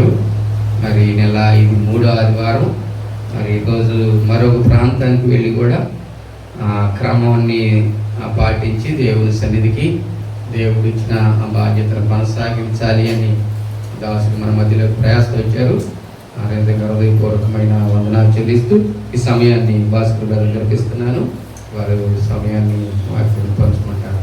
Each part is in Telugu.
ఉన్నారు. మరి ఈ నెల ఇది 3వ ఆదివారం. మరి ఈరోజు మరొక ప్రాంతానికి వెళ్ళి కూడా క్రమాన్ని పాటించి దేవుని సన్నిధికి దేవుడు ఇచ్చిన బాధ్యతను కొనసాగించాలి అని దాసులు మన మధ్యలోకి ప్రయాసం వచ్చారు. అదేవిధంగా హృదయపూర్వకమైన వందనాలు చెల్లిస్తూ ఈ సమయాన్ని భాస్కర్ గారు జరిపిస్తున్నాను. వారు సమయాన్ని వాక్యం పంచుకుంటారు.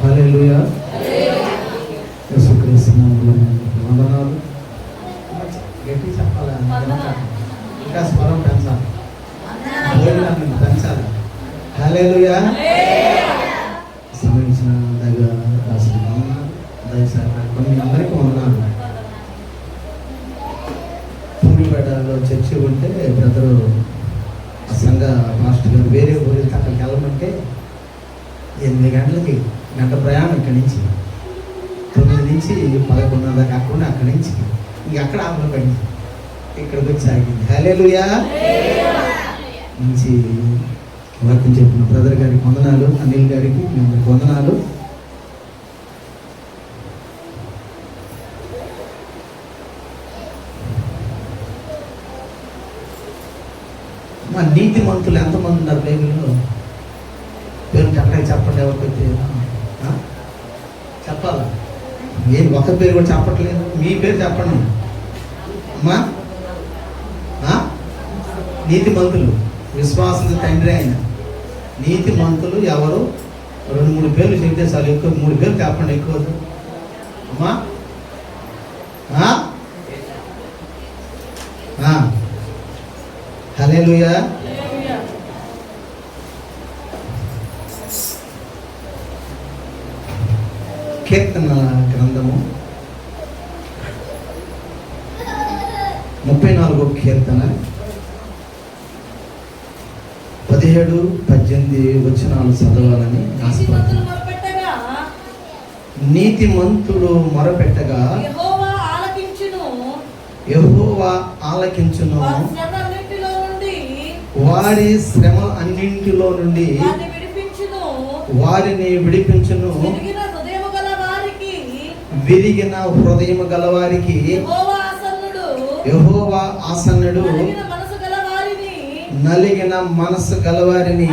హల్లెలూయా. యేసుక్రీస్తు నామములో వందనాలు. గట్టి చెప్పాలి, ఇంకా స్వరం పెంచాలి, పెంచాలి. హల్లెలూయా. సమయించిన దగ్గర రాసిన వందనాలు, దయచేసి మీ అందరికీ వందనాలు. పూడిపేటలో చర్చి ఉంటే బ్రదరు సంఘ మాస్టర్ గారు వేరే ఊరికి అక్కడికి వెళ్ళమంటే 8 గంటలకి గంట ప్రయాణం ఇక్కడి నుంచి 9 నుంచి 11 దాకా అక్కడ అక్కడి నుంచి ఇంక అక్కడ ఆపలపడి ఇక్కడికి వచ్చి ఆగింది. హల్లెలూయా. మంచి వాక్యం చెప్పిన బ్రదర్ గారికి వందనాలు, అనిల్ గారికి అందరికి వందనాలు. మా నీతి మంతులు ఎంతమంది ఉన్నారు బైబిల్లో? పేరు కరెక్ట్గా చెప్పండి. ఎవరికైతే చెప్పాలా? ఏం ఒక పేరు కూడా చెప్పట్లేదు. మీ పేరు చెప్పండి అమ్మా. నీతి మంతులు, విశ్వాసం తండ్రి అయిన నీతి మంతులు ఎవరు? 2-3 పేర్లు చెప్తే చాలు. ఎక్కువ 3 పేర్లు చెప్పండి. ఎక్కువ అమ్మా. హల్లెలూయా. కీర్తన గ్రంథము 34వ కీర్తన 17-18 వచనాలు చదవాలని ఆశపడుతున్నాను. నీతిమంతుడు మొరపెట్టగా యెహోవా ఆలకించును, వారి శ్రమ అన్నింటిలో నుండి వారిని విడిపించును. విరిగిన హృదయం గలవారికి యెహోవా ఆసన్నుడు, నలిగిన మనసు గలవారిని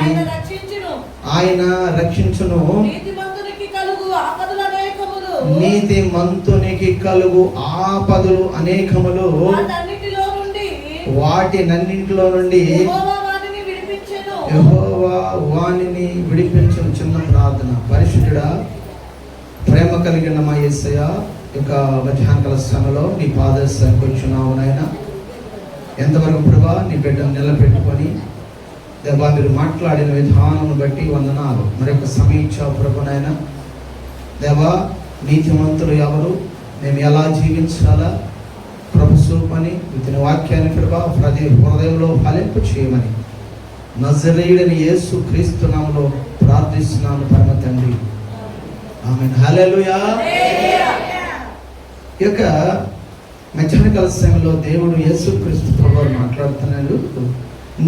ఆయన రక్షించును. నీతి మంతునికి కలుగు ఆపదలు అనేకములు, వాటినన్నింటిలో నుండి యెహోవా వానిని విడిపించును. చిన్న ప్రార్థన. పరిశుద్ధుడా, ప్రేమ కలిగిన మా యేసయ్య, యొక్క మధ్యాహ్నకాల సమయంలో నీ పాదశాలకు వచ్చున్నావు నాయన. ఎంతవరకు ప్రభా నీ బిడ్డను నిలబెట్టుకొని దేవా మీరు మాట్లాడిన విధానం బట్టి వందనాలు. మరొక సమీక్ష ప్రభు నాయన. దేవా నీతిమంతులు ఎవరు, మేము ఎలా జీవించాలా ప్రభు చూపని ఇతని వాక్యాన్ని ప్రభా హృదయంలో ఫలింపు చేయమని నజరేయుడని యేసు క్రీస్తు నామములో ప్రార్థిస్తున్నాను పరమ తండ్రి. ఆమేన్. హల్లెలూయా. ఈ యొక్క మధ్యాహ్నకాల సమయంలో దేవుడు యేసు క్రీస్తు ప్రభువు మాట్లాడుతున్నాడు.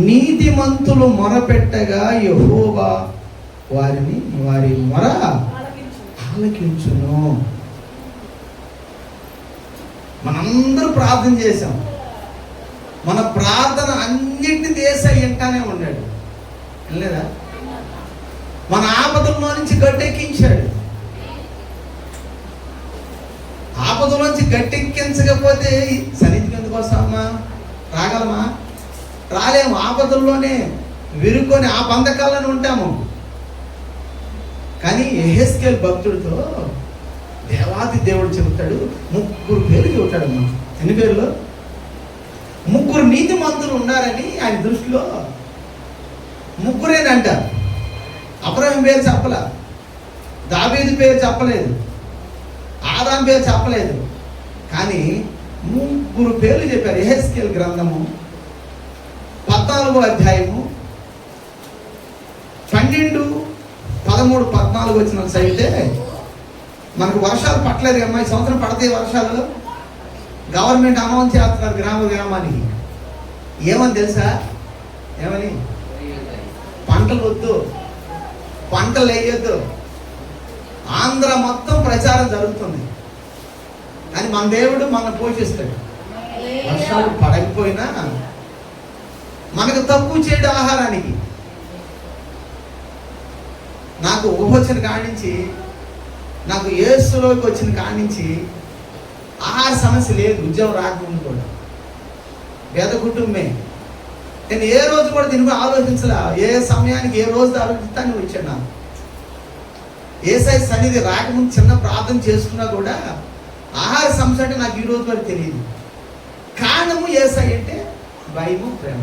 నీతిమంతులు మొరపెట్టగా యెహోవా వారి మొర ఆలకించును. మనందరూ ప్రార్థన చేశాం. మన ప్రార్థన అన్నింటినీ యేసయ్య వింటానే ఉన్నాడు. లేదా? మన ఆపదల్లో నుంచి గట్టెక్కించాడు. ఆపదలోంచి గట్టెక్కించకపోతే సన్నిధికి ఎందుకు వస్తామా? రాగలమా? రాలేము. ఆపదల్లోనే విరుకొని ఆ బంధకాలను ఉంటాము. కానీ యెహెజ్కేలు భక్తుడితో దేవాది దేవుడు చెబుతాడు, 3 పేర్లు చెబుతాడమ్మా. ఎన్ని పేర్లు? 3 నీతిమంతులు ఉన్నారని ఆయన దృష్టిలో 3ేనంట. అబ్రహాం పేరు చెప్పలా, దావీదు పేరు చెప్పలేదు, ఆదాం పేరు చెప్పలేదు. కానీ 3 పేర్లు చెప్పారు. యెహెజ్కేలు గ్రంథము 14వ అధ్యాయము 12, 13, 14 వచ్చిన చదివితే మనకు వర్షాలు పట్టలేదు అమ్మా, ఈ సంవత్సరం పడతాయి వర్షాలు. గవర్నమెంట్ అనౌన్స్ చేస్తున్నారు గ్రామానికి. ఏమని తెలుసా? ఏమని? పంటలు వద్దు, పంటలు వేయొద్దు. ఆంధ్ర మొత్తం ప్రచారం జరుగుతుంది. కానీ మన దేవుడు మనం పోషిస్తాడు. వర్షాలు పడకపోయినా మనకు తక్కువ చేయడు ఆహారానికి. నాకు ఊహొచ్చిన కానించి, నాకు యేసులోకి వచ్చిన కానించి ఆహార సమస్య లేదు. ఉద్యోగం రాకముందు కూడా పేద కుటుంబమే. నేను ఏ రోజు కూడా దీని గురించి ఆలోచించలే. ఏ సమయానికి ఏ రోజు ఆలోచిస్తాను వచ్చాను. నాకు ఏసై సన్నిధి రాకముందు చిన్న ప్రార్థన చేసుకున్నా కూడా ఆహార సమస్య అంటే నాకు ఈ రోజు వరకు తెలియదు. కారణము ఏసై అంటే భయము, ప్రేమ.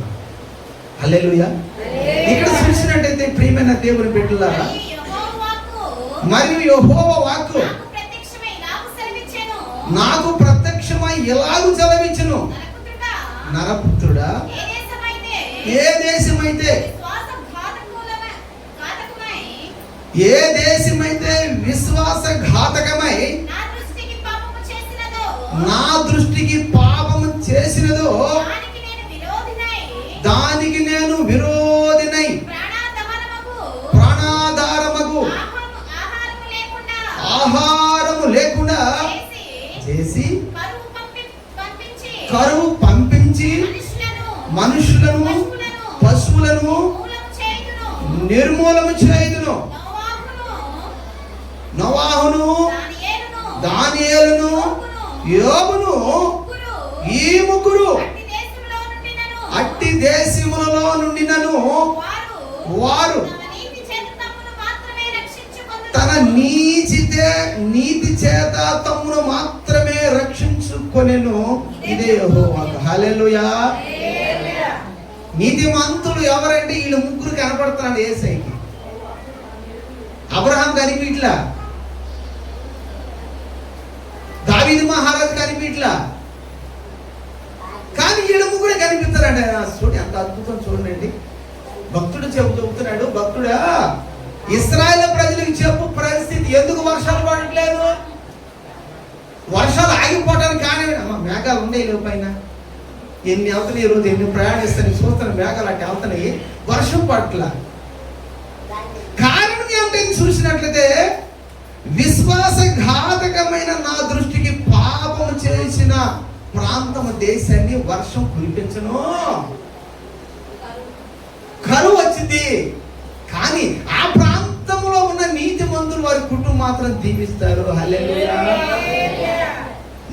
హల్లెలూయా. ఇక్కడ చూసినట్టయితే ప్రియమైన దేవుని బిడ్డలారా, మరియు యెహోవా వాక్కు నాకు ప్రత్యక్షమై ఎలాగూ సెలవిచ్చును, నరపుత్రుడా, ఏ దేశమైతే విశ్వాసఘాతకమై నా దృష్టికి పాపము చేసినదో దానికి నేను విరోధినై ప్రాణాధారమగు ఆహారము లేకుండా చేసి కరువు పంపించి మనుషులను పశువులను నిర్మూలము చేయుదును. నోవాహును, దానియేలును, యోబును, ఈ ముగ్గురు అట్టి దేశములలో నుండినను వారు తన నీతి చేత తమ్మును మాత్రమే రక్షించుకొనెను. ఇదే యెహోవా. హల్లెలూయా. నీతిమంతులు ఎవరంటే వీళ్ళు ముగ్గురు కనపడుతున్నాడు యేసయ్యకి. అబ్రహాం కనిపించలా, దావీదు మహారాజు కనిపించలా, కానీ వీళ్ళు ముగ్గురే కనిపిస్తారండి. చూడండి ఎంత అద్భుతం చూడండి. భక్తుడు చెబుతున్నాడు, భక్తుడా ఇశ్రాయేలు ప్రజలకు చెప్పు పరిస్థితి, ఎందుకు వర్షాలు పడట్లేదు? వర్షాలు ఆగిపోవడానికి కానీ మేఘాలు ఉన్నాయి లేవు పైన, ఎన్ని వెళ్తున్నాయి రోజు, ఎన్ని ప్రయాణిస్తాయి చూస్తాను, మేఘాలు అట్టి వెళ్తున్నాయి, వర్షం పట్ల. కారణం ఏమిటని చూసినట్లయితే విశ్వాసఘాతకమైన నా దృష్టికి పాపం చేసిన ప్రాంతము దేశాన్ని వర్షం కురిపించను, కరువు వచ్చింది. కానీ ఆ ప్రాంతంలో ఉన్న నీతిమంతులు వారి కుటుంబం మాత్రం దీవిస్తారు. హల్లెలూయా.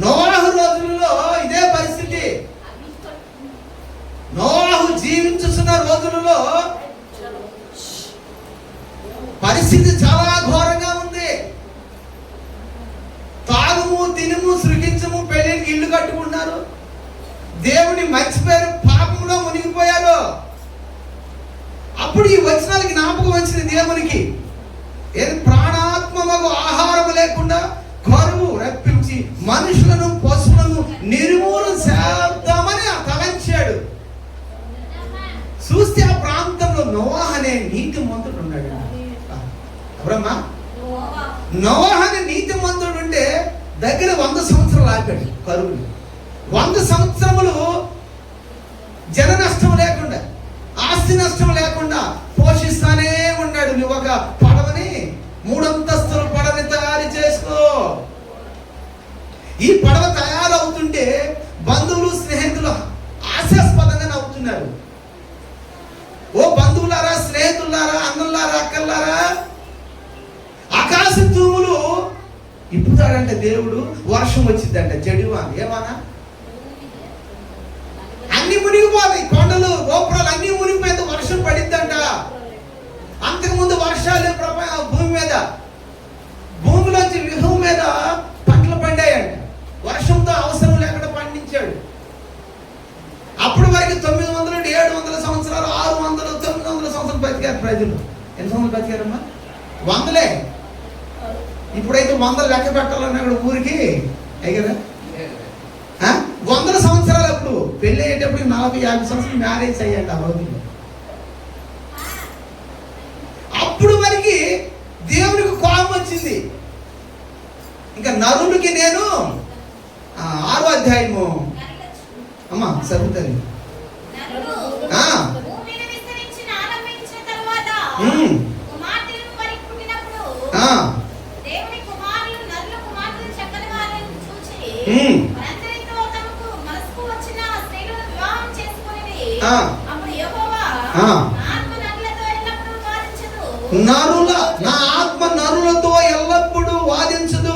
నోవాహు రోజులలో ఇదే పరిస్థితి. నోవాహు జీవించుతున్న రోజులలో పరిస్థితి చాలా ఘోరంగా ఉంది. తాగుము, తినుము, సృగించము, పెళ్ళికి ఇల్లు కట్టుకున్నారు, దేవుని మర్చిపోయారు, పాపంలో మునిగిపోయారు. అప్పుడు ఈ వచనాలకి జ్ఞాపకం వచ్చింది దేవునికి. ఏది? ప్రాణాత్మకు ఆహారం లేకుండా కరువు రప్పించి మనుషులను పశువులను నిర్మూలన చేద్దామని తలంచాడు. చూస్తే ఆ ప్రాంతంలో నోవాహు అనే నీతిమంతుడు ఉన్నాడు. అబ్రహ్మా, నోవాహు అనే నీతిమంతుడు ఉంటే దగ్గర 100 సంవత్సరాలు ఆపాడు కరువుని. 100 సంవత్సరములు జన నష్టం లేకుండా, ఆస్తి నష్టం లేకుండా పోషిస్తానే ఉన్నాడు. నువ్వు ఒక పడవని, 3 అంతస్తుల పడవని తయారు చేసుకో. ఈ పడవ తయారవుతుంటే బంధువులు, స్నేహితులు ఆశాస్పదంగా నవ్వుతున్నారు. ఓ బంధువులారా, స్నేహితులారా, అన్నలారా, అక్కలారా, ఆకాశ తూములు ఇప్పుతాడంట దేవుడు, వర్షం వచ్చిందంట, జడివాన. ఏమన్నా అన్ని మునిగిపోతాయి, కొండలు గోపురాలు అన్ని మునిగిపోయింది, వర్షం పడిద్దంట. అంతకుముందు వర్షాలు భూమి మీద, భూమిలోంచి విహం మీద పంటలు పండాయంట. వర్షంతో అవసరం లేకుండా పండించాడు. అప్పటి వరకు 900, 700 సంవత్సరాలు, 600, 900 సంవత్సరాలు బతికారు ప్రజలు. ఎన్ని సంవత్సరాలు బతికారమ్మా? 100లే. ఇప్పుడైతే 100 లెక్క పెట్టాలన్నా కూడా ఊరికి అయ్యి కదా. 100 సంవత్సరాలు అప్పుడు పెళ్ళి అయ్యేటప్పుడు 40-50 సంవత్సరాలు మ్యారేజ్ అయ్యాడు ఆ రోజుల్లో. అప్పుడు వరకు దేవునికి కోపం వచ్చింది. ఇంకా నరులకి నేను 6వ అధ్యాయము అమ్మా చదువుతుంది. నరుల నా ఆత్మ నరులతో ఎల్లప్పుడూ వాదించదు,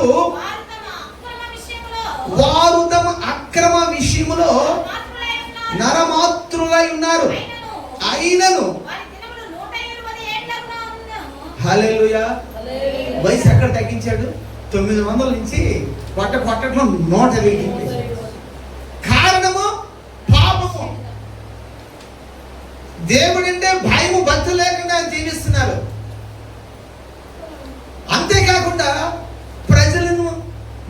వారు తమ అక్రమ విషయములో నరమాత్రులై ఉన్నారు. అయినను హల్లెలూయా. వయసు ఎక్కడ తగ్గించాడు? 900 నుంచి కొట్టట్లో 120. కారణము పాపము. దేవుడంటే భయము భక్తి లేకుండా జీవిస్తున్నారు. అంతేకాకుండా ప్రజలను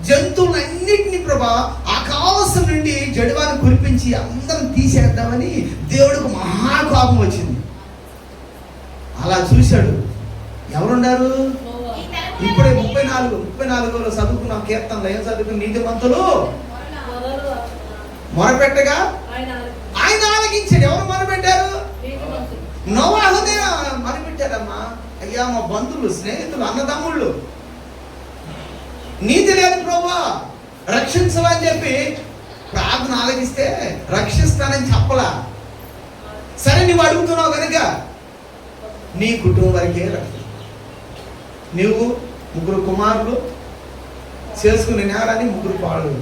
జంతువులన్నింటినీ ప్రభా ఆకాశం నుండి జడివాన్ని కురిపించి అందరం తీసేద్దామని దేవుడికి మహాకోపం వచ్చింది. అలా చూశాడు. ఎవరున్నారు? ఇప్పుడే 34లో చదువుకున్నాం కీర్తనలో. ఏం చదువుకున్న? నీతిమంతులు మొరపెట్టగా ఆయన ఆలకించాడు. ఎవరు మొరపెట్టారు? నోవాహునే మొరపెట్టారమ్మా. అయ్యా మా బంధువులు, స్నేహితులు, అన్నదమ్ముళ్ళు నీతి లేదు ప్రభువా రక్షించవని చెప్పి ప్రార్థన ఆలకిస్తే రక్షిస్తానని చెప్పలా. సరే నువ్వు అడుగుతున్నావు కనుక నీ కుటుంబం వరకే రక్షణ. నువ్వు 3 కుమారులు చేసుకునే నేరాన్ని 3 పాడు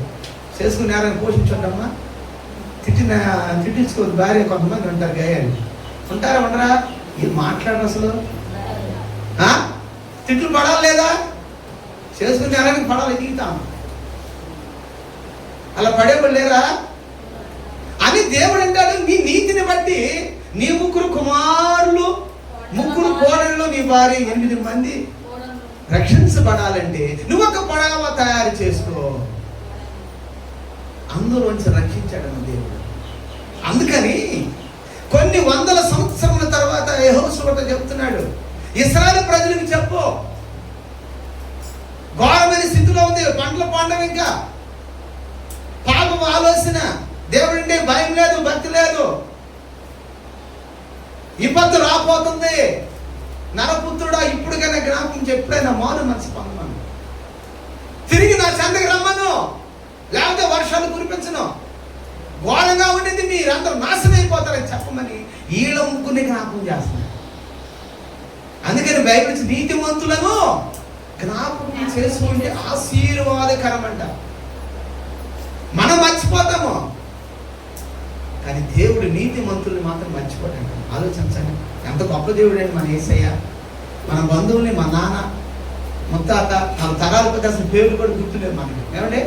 చేసుకునే నేరాన్ని పోషించండమ్మా. తిట్టించుకోవద్దు భార్య. కొంతమంది ఉంటారు గయ్యాలి. ఉంటారా ఉండరా? ఇది మాట్లాడరు అసలు. తిట్లు పడాలి లేదా? చేసుకునే నేరానికి పడాలి, దిగుతాం. అలా పడేవాళ్ళు లేరా అని దేవుడు అంటాడు. నీ నీతిని బట్టి నీ 3 కుమారులు 3 కోడళ్ళు నీ భార్య 8 మంది రక్షించబడాలంటే నువ్వు ఒక పడవ తయారు చేసుకో. అందులోంచి రక్షించాడు దేవుడు. అందుకని కొన్ని వందల సంవత్సరముల తర్వాత యెహోషువతో చెప్తున్నాడు, ఇశ్రాయేలు ప్రజలకు చెప్పు, ఘోరమైన స్థితిలో ఉంది, పంటలు పండవు, ఇంకా పాపం ఆలోచన, దేవుడంటే భయం లేదు, భక్తి లేదు, విపత్తు రాపోతుంది. నరపుత్రుడా ఇప్పుడుకైనా జ్ఞాపకం ఎప్పుడైనా మౌన మనసు పొందమను, తిరిగి నా చెంతకు రమ్మను, లేకపోతే వర్షాలు కురిపించను, ఘోరంగా ఉండింది, మీరందరూ నాశనం అయిపోతారని చెప్పమని వీళ్ళ ముగ్గురిని జ్ఞాపకం చేస్తున్నారు. అందుకని బైబిల్ నీతిమంతులను జ్ఞాపకం చేసుకుంటే ఆశీర్వాదకరం అంట. మనం మర్చిపోతాము కానీ దేవుడు నీతిమంతుల్ని మాత్రం మర్చిపోతాడు. ఆలోచించండి, ఎంత గొప్ప దేవుడు అండి మన యేసయ్య. మన బంధువుల్ని, మా నాన్న, ముత్తాత, 4 తరాల పైకి అసలు పేర్లు కూడా గుర్తులేదు మనకి. ఏమంటే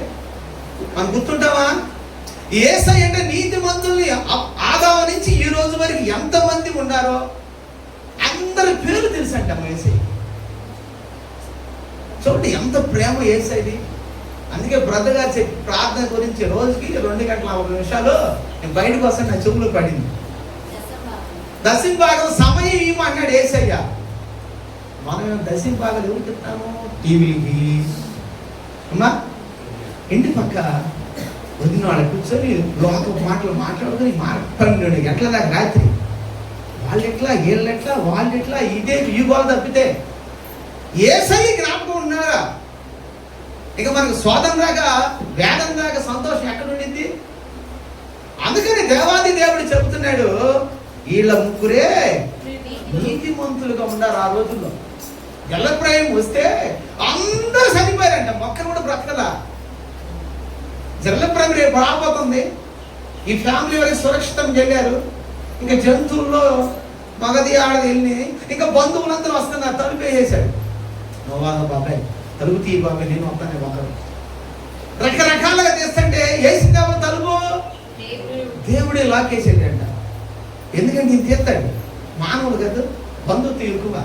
మనం గుర్తుంటావా? యేసయ్య అంటే నీతిమంతుల్ని ఆదాము నుంచి ఈ రోజు వరకు ఎంతమంది ఉన్నారో అందరి పేర్లు తెలుసంట మా యేసయ్య. చూడండి ఎంత ప్రేమ యేసయ్యది. అందుకే బ్రదర్ గారు చెప్పి ప్రార్థన గురించి రోజుకి 2 గంటల 50 నిమిషాలు నేను బయటకు వస్తాను, నా చెవులు పడింది. దశంభాగం సమయం ఇవ్వమన్నాడు యేసయ్య. మనం దశంభాగాలు ఎవరు చెప్తాము? టీవీకి, అమ్మా ఇంటి పక్క వదిన వాళ్ళ కూర్చొని లోక మాటలు మాట్లాడుకొని 12 గంటల దాకా రాత్రి వాళ్ళెట్లా వీళ్ళెట్లా వాళ్ళెట్లా ఇదే యుగాలు తప్పితే యేసయ్య జ్ఞాపకం ఉన్నారా? ఇక మనకు స్వాతం రాగా వేదం రాగా సంతోషం ఎక్కడ ఉండింది? అందుకని దేవాది దేవుడు చెప్తున్నాడు, వీళ్ళ ముగ్గురే నీతిమంతులుగా ఉన్నారు. ఆ రోజుల్లో జలప్రయం వస్తే అందరూ చనిపోయారంట, ఒక్కరు కూడా బ్రతకలా. జలప్రయం రేపు రాబోతుంది, ఈ ఫ్యామిలీ వరకు సురక్షితం వెళ్ళారు. ఇంకా జంతువుల్లో మగది ఆడది వెళ్ళి ఇంకా బంధువులందరూ వస్తున్నారు. తలుపు వేసేశాడు. నోవాహు బాబాయ్ తలుపు తీ బాబాయ్, నేను వస్తానే ఒకరు రకరకాలుగా తీస్తుంటే వేసింది ఎవరు తలుపు? దేవుడే లాకేసాడంట. ఎందుకంటే ఇది తీస్తాడు, మానవుడు కదా, బంధుత్వం ఎక్కువ.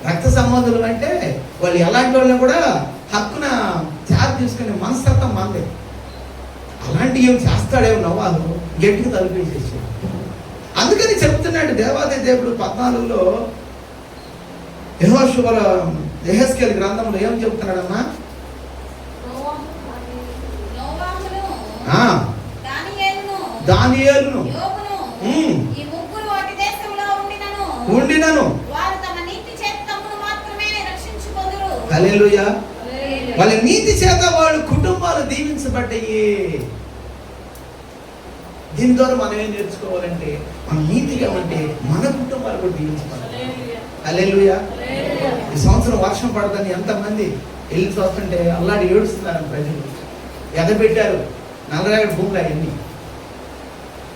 రక్త సంబంధులు అంటే వాళ్ళు ఎలాంటి వాళ్ళని కూడా హక్కున చార్జ్ తీసుకునే మనస్తత్వం మంది. అలాంటివి ఏం చేస్తాడేమో నోవాహు, గట్టికి తలుపేసేసాడు. అందుకని చెప్తున్నాడు దేవాది దేవుడు 14లో యెహెస్కేలు గ్రంథంలో ఏం చెప్తున్నాడమ్మా? దానియేలును యోబును, ఉమ్. ఈ ముగ్గురు వాటి దేశంలో ఉండినను వారు తమ నీతి చేత తమను మాత్రమే రక్షించుకొందురు. హల్లెలూయా. హల్లెలూయా. వాళ్ళ నీతి చేత వాళ్ళ కుటుంబాలు దీవించబడ్డాయి. దీని ద్వారా మనం ఏం నేర్చుకోవాలంటే, మన నీతిగా ఉంటే మన కుటుంబాలు కూడా దీవించబడాలి. హల్లెలూయా. ఈ సంవత్సరం వర్షం పడదని ఎంతమంది వెళ్ళి చూస్తుంటే అల్లాడి ఏడుస్తున్నారు ప్రజలు. ఎగబెట్టారు నల్లరేగడి భూములు, అవన్నీ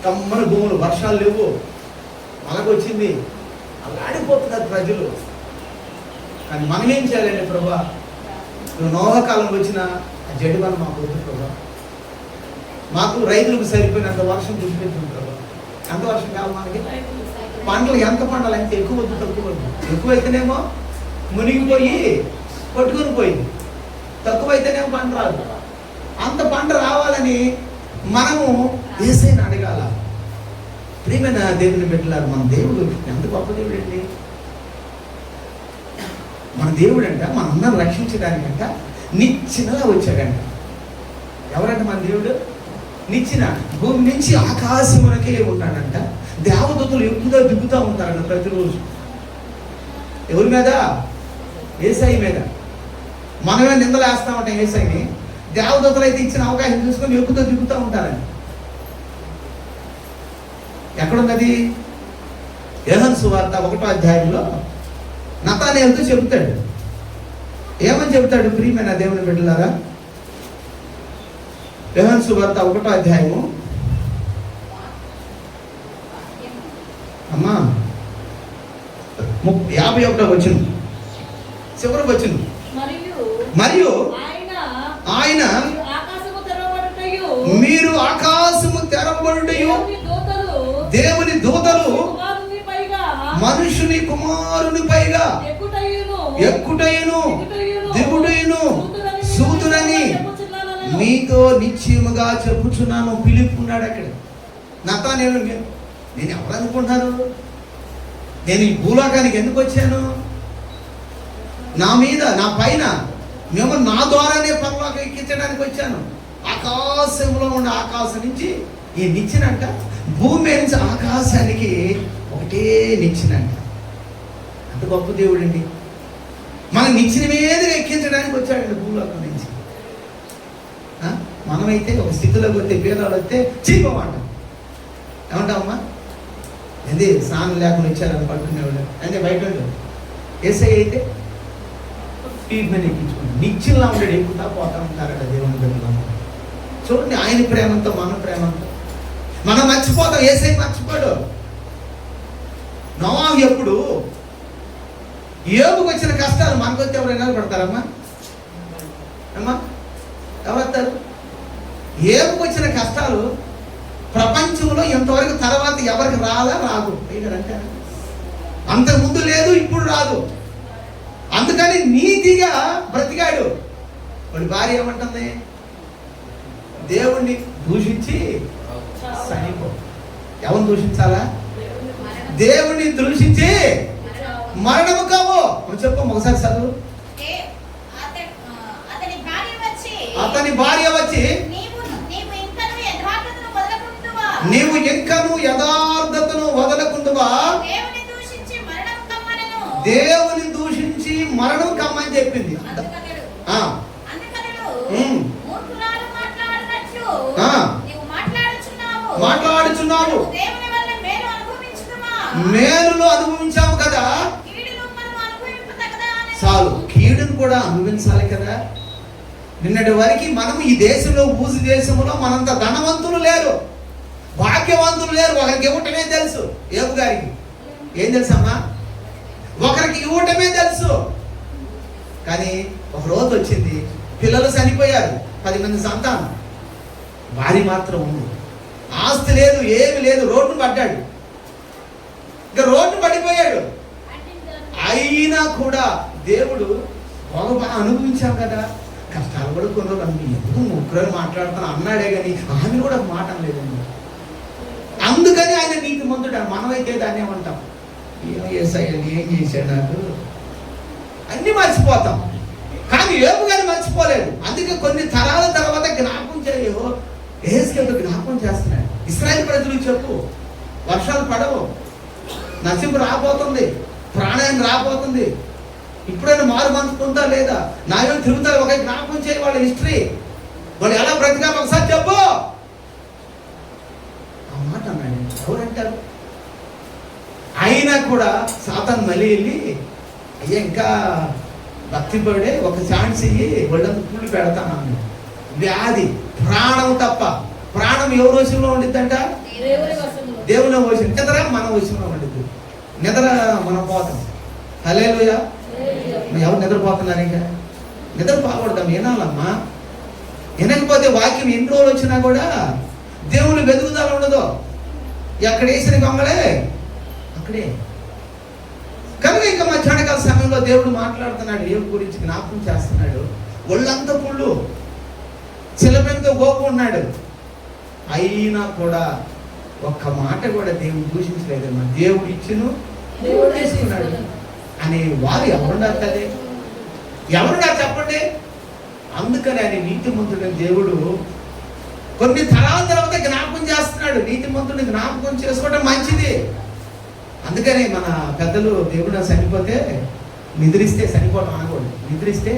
కమ్మని భూములు, వర్షాలు లేవు, మనకొచ్చింది, అల్లాడిపోతున్నారు ప్రజలు. కానీ మనం ఏం చేయాలండి? ప్రభా, నువ్వు నోహకాలం వచ్చిన ఆ జడి వల్ల మాకు వద్దు ప్రభా, మాకు రైతులకు సరిపోయినంత వర్షం చూపించింది ప్రభా. ఎంత వర్షం కావాలి మనకి? పంటలు ఎంత పంటలు ఎంత ఎక్కువ వద్దు, తక్కువ వద్దు. ఎక్కువైతేనేమో మునిగిపోయి కొట్టుకుని పోయింది, తక్కువైతేనేమో పంట రాదు. అంత పంట రావాలని మనము యేసయ్యని అడగాల. ప్రియమైన దేవుని బిడ్డలారు, మన దేవుడు ఎంత గొప్ప దేవుడు అండి. మన దేవుడు అంట మనందరం రక్షించడానికంట నిచ్చెనలా వచ్చాడంట. ఎవరంట మన దేవుడు? నిచ్చెన. భూమి నుంచి ఆకాశమునకే ఉన్నాడంట. దేవదూతలు ఎక్కువగా దిగుతూ ఉంటారంట ప్రతిరోజు. ఎవరి మీద? యేసయ్య మీద. మనమే నిందలు వేస్తామంట యేసయ్యని. దేవదూతలు అయితే ఇచ్చిన అవకాశం చూసుకొని ఎక్కువగా దిగుతూ ఉంటారని. ఎక్కడున్నది? యోహాను సువార్త 1వ అధ్యాయంలో నతానేలుతో చెబుతాడు. ఏమని చెబుతాడు ప్రియమైన దేవుని బిడ్డలారా? యోహాను సువార్త 1వ అధ్యాయము అమ్మా 51వ వచనం, చివరి వచనం. మరియు ఆయన మీరు ఆకాశము తెరవబడుటయు దేవుని దూతలు మనుషుని కుమారుని పైగా ఎక్కుటయును దిగుటయును సూతునని మీతో నిశ్చయముగా చెప్పుచున్నాను. పిలుపు ఉన్నాడు అక్కడ. నతానేలు, నేను ఎవరు అనుకుంటున్నారు? నేను ఈ భూలోకానికి ఎందుకు వచ్చాను? నా మీద, నా పైన మేము నా ద్వారానే పరలోకం ఎక్కించడానికి వచ్చాను. ఆకాశంలో ఉన్న ఆకాశం నుంచి ఈ నిచ్చినంట, భూమి నుంచి ఆకాశానికి ఒకటే నిచ్చినంట. అంత గొప్ప దేవుడు అండి. మన నిచ్చిన మీద ఎక్కించడానికి వచ్చాడండి భూలోకం నుంచి. మనమైతే ఒక స్థితిలోకి వస్తే, పేదవాడు వస్తే చీపమాట ఏమంటావమ్మా? ఏంది స్నానం లేకుండా వచ్చారని పట్టుకునేవాడు అంటే బయట ఏసై అయితే స్పీడ్ మీద ఎక్కించుకోండి. నిచ్చిలా ఉంటాడు, ఎక్కుతా పోతా ఉంటారట దేవుని బిడ్డలు. చూడండి ఆయన ప్రేమంతో మన ప్రేమంతో మనం మర్చిపోతాం. ఏసై మర్చిపోడు. నోవాహు ఎప్పుడు యోబుకు వచ్చిన కష్టాలు మనకొస్తే ఎవరైనా పడతారమ్మా? అమ్మా ఎవరు వస్తారు? యోబుకు వచ్చిన కష్టాలు ప్రపంచంలో ఇంతవరకు తర్వాత ఎవరికి రాదు. అంటే అంతకుముందు లేదు, ఇప్పుడు రాదు. అందుకని నీతిగా బ్రతికాడు. వాడి భార్య ఏమంటుంది? దేవుణ్ణి దూషించి చనిపో. ఎవరిని దూషించాలా? దేవుణ్ణి దూషించి మరణము కావు. చెప్పు ఒకసారి చదువు. అతని భార్య వచ్చి నీవు ఇంకను యథార్థతను వదలకుందువా, దేవుని దూషించి మరణం కమ్మని చెప్పింది. మాట్లాడుచున్నావు, మేలులు అనుభవించాము కదా, చాలు కీడును కూడా అనుభవించాలి కదా. నిన్నటి వరకు మనం ఈ దేశంలో, ఊసి దేశంలో మనంత ధనవంతులు లేరు, భాగ్యవంతులు లేరు. ఒకరికి ఇవ్వటమే తెలుసు. యోబు గారికి ఏం తెలుసమ్మా? ఒకరికి ఇవ్వటమే తెలుసు. కానీ ఒక రోజు వచ్చింది, పిల్లలు చనిపోయారు, 10 మంది సంతానం, భార్య మాత్రం ఉంది, ఆస్తి లేదు, ఏమి లేదు, రోడ్డు పడ్డాడు. ఇంకా రోడ్డు పడిపోయాడు. అయినా కూడా దేవుడు బాగా అనుభవించాం కదా, కష్టాలు కూడా కొన్ని రోజులు ఎందుకు ముగ్గురు మాట్లాడుతాను అన్నాడే కానీ ఆమె కూడా మాట లేదండి. అందుకని ఆయన నీతి మంతుడు. మనమైతే దాన్ని ఏమంటాం? ఏం చేశాడు నాకు, అన్ని మర్చిపోతాం. కానీ యోబు గారు మర్చిపోలేదు. అందుకే కొన్ని తరాల తర్వాత జ్ఞాపకం చేయో ఏసుకెళ్ళి జ్ఞాపకం చేస్తున్నాడు. ఇశ్రాయేలు ప్రజలకు చెప్పు, వర్షాలు పడవు, నశింపు రాబోతుంది, ప్రాణాయం రాబోతుంది, ఇప్పుడైనా మారు మనసుకుంటా లేదా, నా ఏమో తిరుగుతారు, ఒక జ్ఞాపకం చేయ వాళ్ళ హిస్టరీ, వాళ్ళు ఎలా బ్రతికారు ఒకసారి చెప్పు. ఆ మాట అన్నాడు. ఎవరంటారు? అయినా కూడా సాతాను మళ్ళీ వెళ్ళి, అయ్యా ఇంకా భక్తి పడే ఒక ఛాన్స్ ఇయ్యి, వాళ్ళంతా పుళ్ళు పెడతాను. వ్యాధి, ప్రాణం తప్ప. ప్రాణం ఎవరి వశంలో ఉండిద్దంట? దేవుని వశం. నిద్ర మన వశంలో ఉండిద్ది. నిద్ర మనం పోతాం. హల్లెలూయా. ఎవరు నిద్రపోతున్నారు? ఇంకా నిద్రపోకూడదాం, వినాలమ్మా. వినకపోతే వాక్యం ఎన్ని రోజులు వచ్చినా కూడా దేవుని వెతుకుదల ఉండదు. ఎక్కడ వేసిన గొంగళే అక్కడే. కనుక ఇంకా మధ్యాహ్నకాల సమయంలో దేవుడు మాట్లాడుతున్నాడు, ఏం గురించి జ్ఞాపకం చేస్తున్నాడు. ఒళ్ళంతా పుళ్ళు, చిలపెంతో గోపు ఉన్నాడు. అయినా కూడా ఒక్క మాట కూడా దేవుడు దూషించలేదమ్మా. దేవుడు ఇచ్చును దేవుడు తీసుకున్నాడు అని వారు ఎవరున్నారు కదే? ఎవరున్నారు చెప్పండి? అందుకని ఆయన నీతిమంతుడైన దేవుడు కొన్ని తరాల తర్వాత జ్ఞాపకం చేస్తున్నాడు. నీతిమంతుడిని జ్ఞాపకం చేసుకోవడం మంచిది. అందుకని మన పెద్దలు దేవుడు చనిపోతే నిద్రిస్తే చనిపోవడం అనకూడదు. నిద్రిస్తే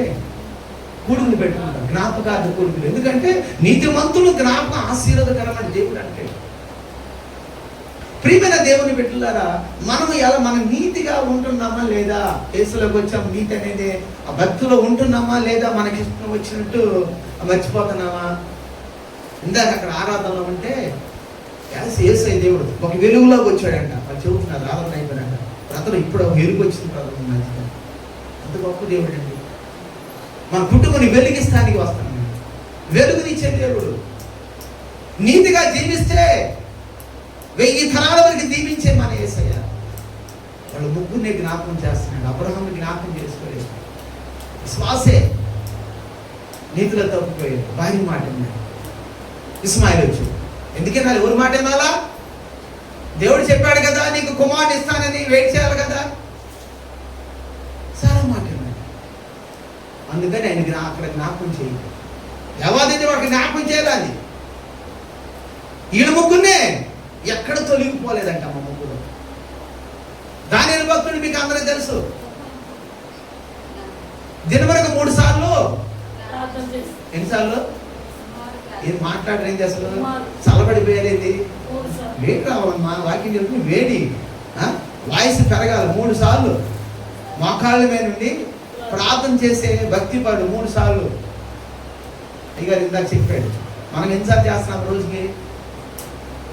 కూడుకులు పెట్టుకుంటారు, జ్ఞాపకార్థ కూడుకులు. ఎందుకంటే నీతిమంతులు జ్ఞాపకం ఆశీర్వాదకరమైన దేవుడు అంటే. ప్రియమైన దేవుని బిడ్డలారా, మనం నీతిగా ఉంటున్నామా లేదా? యేసులోకి వచ్చాం, నీతి అనేది ఆ భక్తిలో ఉంటున్నామా లేదా? మనకి ఇష్టం వచ్చినట్టు మర్చిపోతున్నామా? ఇందాక అక్కడ ఆరాధనలో ఉంటే యేసయ్య దేవుడు ఒక వెలుగులోకి వచ్చాడంట. వాళ్ళు చెబుతున్నారు, ఆరాధన అయిపోయాడంట. అతను ఇప్పుడు వెలుగు వచ్చింది ప్రజలు మంచిగా. అంత గొప్ప దేవుడు అండి. మన కుటుంబాన్ని వెలిగిస్తానికి వస్తాను. వెలుగునిచ్చే దేవుడు. నీతిగా జీవిస్తే 1000 తరాల వరకు దీవించే మన యేసయ్య. వాళ్ళు ముగ్గురిని జ్ఞాపకం చేస్తున్నాడు. అబ్రహాముని జ్ఞాపకం చేసుకోలేదు. విశ్వాసే నీతిలో తప్పిపోయాడు. భార్య మాట విన్నాడు. ఇస్మాయిల్ వచ్చి ఎందుకన్నా ఎవరి మాట వినాలా? దేవుడు చెప్పాడు కదా నీకు కుమారుని ఇస్తానని, వెయిట్ చేయాలి కదా. సారా మాట విన్నాడు. అందుకని ఆయన అక్కడ జ్ఞాపకం చేయాలి. ఎవరైతే వాడికి జ్ఞాపకం చేయాలి. వీళ్ళ ముగ్గురినే ఎక్కడ తొలగిపోలేదంట మా ముగ్గురు. దానియేలు భక్తుడు మీకు అందరూ తెలుసు. దినవరకు 3 సార్లు, ఎన్నిసార్లు ఏం మాట్లాడరేంది? అసలు చల్లబడిపోయారేంది? వేడి రావాలమ్మా. వాక్యం చెప్తుంది వేడి, వాయిస్ పెరగాలి. 3 సార్లు మోకాళ్ళ మీద నుండి ప్రార్థన చేసే భక్తి పడు 3 సార్లు. అయ్యారు ఇందాక చెప్పాడు. మనం ఎన్నిసార్లు చేస్తున్నాం రోజుకి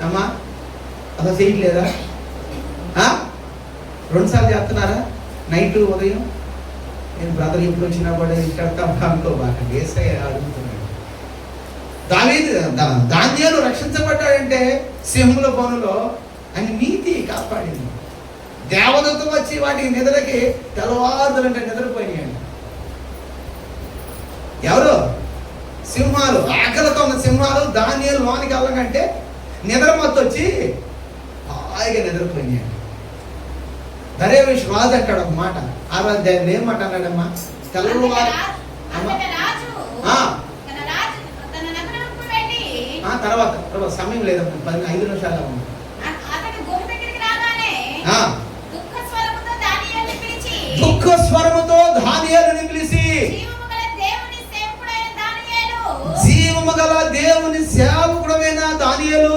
అమ్మా? అసలు చేయట్లేదా? 2 సార్లు చేస్తున్నారా? నైట్, ఉదయం. నేను బ్రదర్ ఎప్పుడు వచ్చినా కూడా అనుకోబాక. యేసయ్య అడుగుతున్నాడు. దానియేలు రక్షించబడ్డాడంటే సింహముల బోనులో ఆయన నీతి కాపాడింది. దేవదూత వచ్చి వాటికి నిద్రకి తెల్లవారుదలంటే నిద్రపోయాడు. ఎవరు? సింహాలు. ఆకలితో ఉన్న సింహాలు దానియేలు లోనికి వెళ్ళకంటే నిద్ర మొత్తం వచ్చి హాయిగా నిద్రపోయినాడు. దర్యావేషు రాజు అంటాడు ఒక మాట. ఆ రాజు ఏం మాట అన్నాడమ్మా? తెల్లవారు తర్వాత సమయం లేదమ్మా, 5 నిమిషాలు ఉంది. దుఃఖ స్వరముతో దానియేలుని పిలిచి, జీవము గల దేవుని సేవకుడైన దానియేలు,